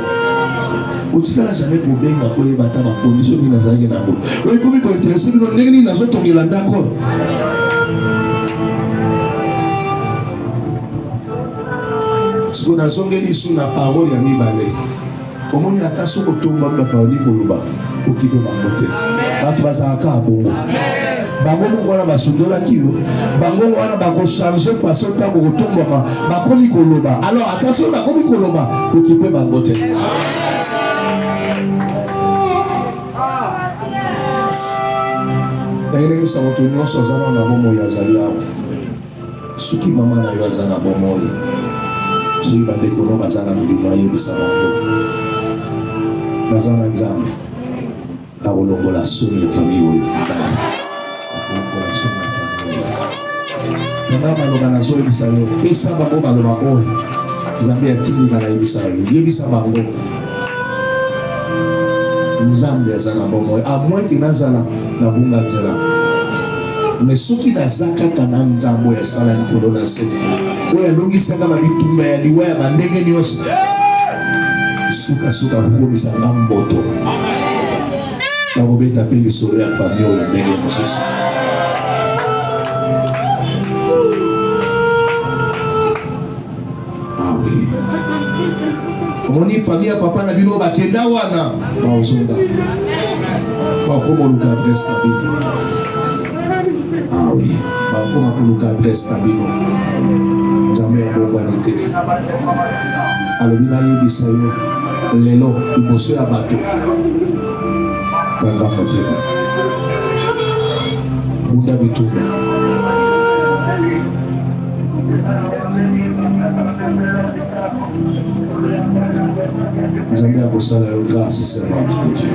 Utikala jamais kobenga ko yebata ba condition ni nazalaki na bo. Oyi komi ko intéressé bino ndenge ni nazotongela ndako. Siko nazongeli su na parole ya mibale. Komoni ata soko tomba ba parole koloba okipe bango te. Bato bazalaka bongo. Bango wana basundola kiyo bango wana bako changer façon tango kotombama bakomi koloba. Alors attention bakomi koloba okipe bango te. Ndenge bisa moto nyonso azana na bomo ya zali awa. Soki mama na yo azana bomo yo. Soki bandeko no bazana mibima yebisa bango. Nazana nzambe. Na kolongola soni ya famille oyo. Nanga maloba na zo yebisa yo. Pesa bango maloba oyo. Nzambe ya tini na yebisa yo. Yebisa bango. Nzambe azana bomo. A moins que nazana na bunga tera. mais soki nazaka kana nzambo ya sala likolo na se oyo alongisaka babitumba ya liwa ya bandenge nyonso suka kokomisa mboto bakobeta mpe lisolo ya fami oyo ndenge mosusu. Omoni famille ya papa na bino bakenda wana baozonga bakoma koluka adresse na bino. Bakoma koluka adresse na bino. Nzambe ya bongwani te alobi nayebisa yo lelo liboso ya bato kanga motema bunda bitumba. Nzambe akosala yo grâce servante de Dieu.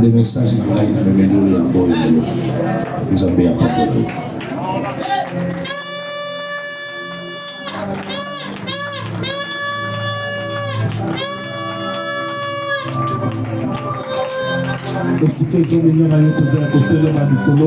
Des messages na ngai na memeli oyo ya boyo lelo Nzambe ya pardon. esika ezomenya na yo kozala kotelema likolo